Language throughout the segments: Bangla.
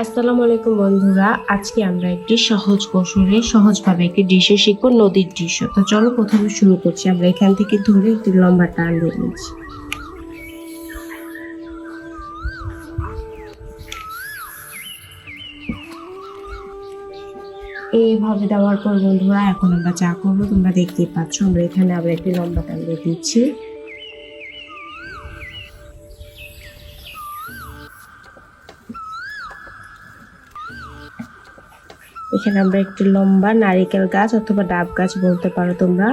আসসালামু আলাইকুম বন্ধুরা, আজকে আমরা একটি সহজ কৌশলে সহজভাবে একটি দৃশ্য শিখব, নদীর দৃশ্য। তো চলো প্রথমে শুরু করছি। আমরা এখান থেকে ধরে একটি লম্বা টান দিয়ে নিচ্ছি। এইভাবে দেওয়ার পর বন্ধুরা এখন আমরা যা করবো তোমরা দেখতেই পাচ্ছ, আমরা এখানে আবার একটি লম্বা টান দিয়ে দিচ্ছি। এখানে আমরা একটি লম্বা নারিকেল গাছ অথবা ডাব গাছ বলতে পারো তোমরা।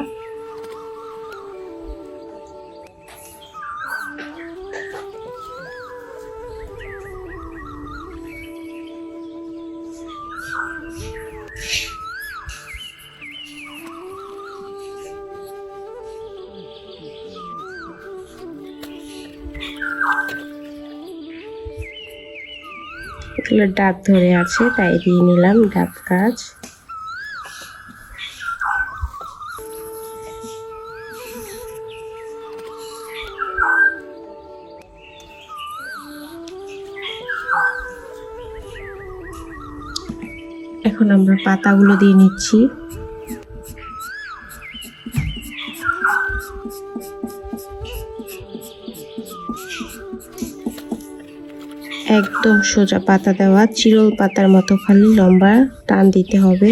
এগুলো ডাব ধরে আছে তাই দিয়ে নিলাম ডাব গাছ। এখন আমরা পাতাগুলো দিয়ে নিচ্ছি। একদম সোজা পাতা দেওয়া, চিরল পাতার মতো খালি লম্বা টান দিতে হবে।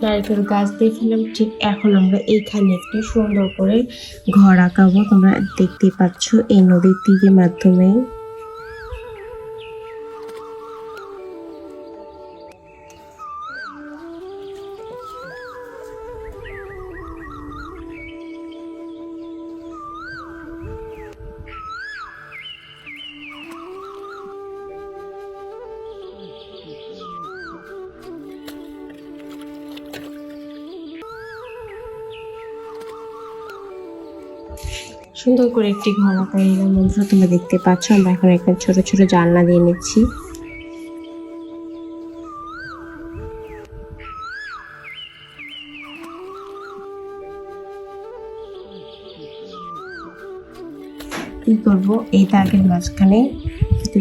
নারকেল গাছ দেখলাম, ঠিক এখন আমরা এইখানে একটু সুন্দর করে ঘর আঁকাবো। তোমরা দেখতে পাচ্ছ এই নদীর তীরের মাধ্যমে। সুন্দর করে একটি ঘর আঁকা নিলাম বন্ধুরা, তোমরা দেখতে পাচ্ছ। আমরা এখন একটা ছোট ছোট জানলা দিয়ে নিচ্ছি। কি করবো, এই দাগের মাঝখানে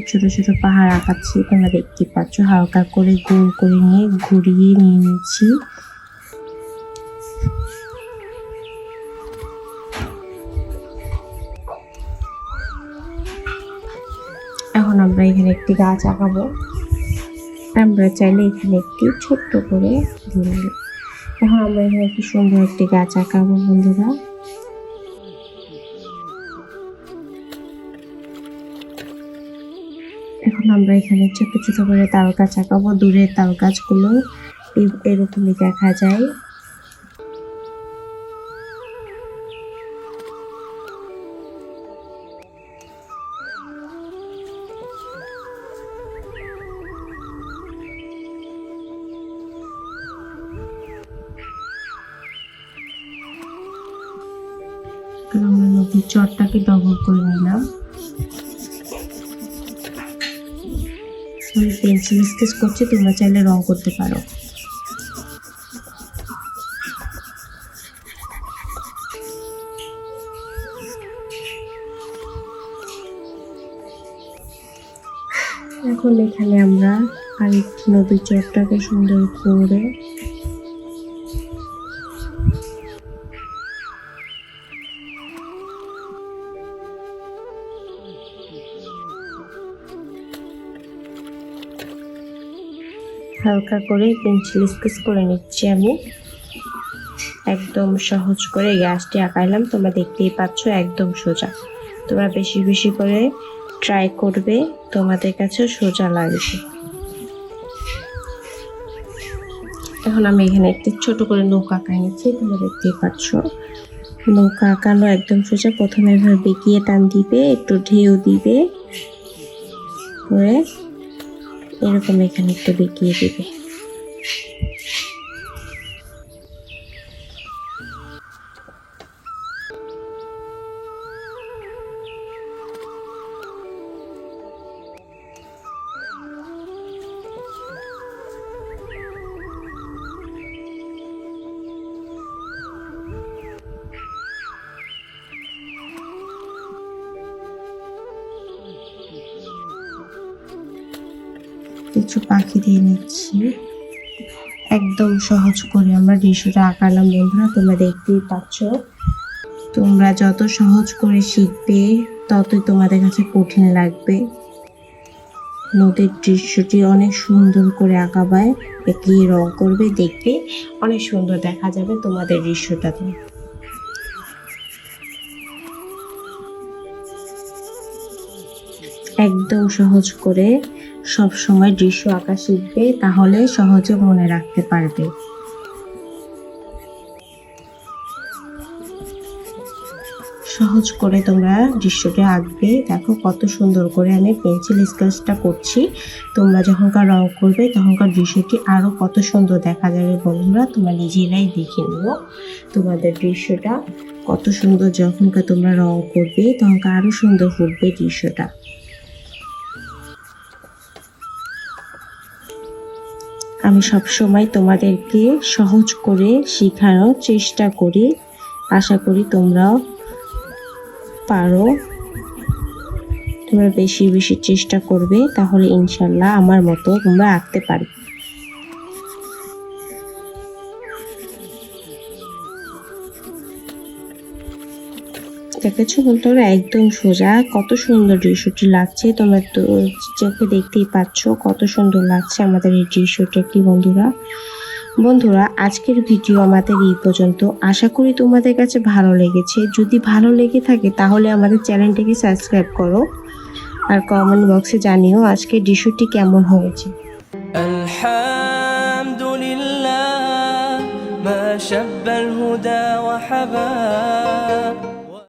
ছোট ছোট পাহাড় আঁকাচ্ছি। তোমরা দেখতে পাচ্ছ, হালকা করে গোল করে নিয়ে ঘুরিয়ে নিয়ে নিচ্ছি। এখন আমরা এখানে একটি গাছ আঁকাবো। আমরা চাইলে এখানে একটি ছোট্ট করে দিয়ে, এখন আমরা এখানে একটি সুন্দর একটি গাছ আঁকাবো বন্ধুরা। এখন আমরা এখানে ছোট ছোট করে তাল গাছ আঁকাবো। দূরের তাল গাছগুলো এরকমই দেখা যায়। আমরা নদীর চরটাকে ডবল করে নিলাম। আমি পেন্সিল স্কেচ করছি, তোমরা চাইলে রং করতে পারো। এখন এখানে আমরা আরেকটি নদীর চরটাকে সুন্দর করে হালকা করে পেন্সিল স্কেচ করে নিচ্ছি আমি। একদম সহজ করে গাছটি আঁকাইলাম, তোমরা দেখতেই পাচ্ছ একদম সোজা। তোমরা বেশি বেশি করে ট্রাই করবে, তোমাদের কাছে সোজা লাগবে। এখন আমি এখানে একটু ছোট করে নৌকা আঁকাই নিচ্ছি। তোমরা দেখতেই পাচ্ছ নৌকা আঁকানো একদম সোজা। প্রথমে এভাবে বেঁকিয়ে টান দিবে, একটু ঢেউ দিবে, করে এরকম এখানে একটু বেঁকিয়ে দিবে। কিছু পাখি দিয়ে নিচ্ছি। একদম সহজ করে আমরা দৃশ্যটা আঁকালাম বন্ধুরা, তোমরা দেখতেই পাচ্ছ। তোমরা যত সহজ করে শিখবে ততই তোমাদের কাছে কঠিন লাগবে। নদীর দৃশ্যটি অনেক সুন্দর করে আঁকাবায় এঁকে রং করবে, দেখবে অনেক সুন্দর দেখা যাবে তোমাদের দৃশ্যটাতে। একদম সহজ করে সব সময় দৃশ্য আঁকা শিখবে, তাহলে সহজে মনে রাখতে পারবে। সহজ করে তোমরা দৃশ্যটা আঁকবে। দেখো কত সুন্দর করে আমি পেন্সিল স্কেচটা করছি। তোমরা যখনকার রং করবে তখনকার দৃশ্যটি আরো কত সুন্দর দেখা যাবে বন্ধুরা, তোমরা নিজেরাই দেখে নিও তোমাদের দৃশ্যটা কত সুন্দর। যখনকার তোমরা রং করবে তখনকার আরো সুন্দর ফুটবে দৃশ্যটা। আমি সব সময় তোমাদেরকে সহজ করে শেখানোর চেষ্টা করি, আশা করি তোমরাও পারো। তোমরা বেশি বেশি চেষ্টা করবে, তাহলে ইনশাল্লাহ আমার মতো তোমরা আঁকতে পারবে। দেখেছো বন্ধুরা, একদম সোজা কত সুন্দর দৃশ্যটি লাগছে। তোমরা তো চোখে দেখতেই পাচ্ছ কত সুন্দর লাগছে আমাদের এই দৃশ্যটি বন্ধুরা। বন্ধুরা, আজকের ভিডিও আমাদের এই পর্যন্ত। আশা করি তোমাদের কাছে ভালো লেগেছে। যদি ভালো লেগে থাকে তাহলে আমাদের চ্যানেলটিকে সাবস্ক্রাইব করো আর কমেন্ট বক্সে জানিও আজকের দৃশ্যটি কেমন হয়েছে। আলহামদুলিল্লাহ মা শাব্বাল হুদা ওয়া হাবা।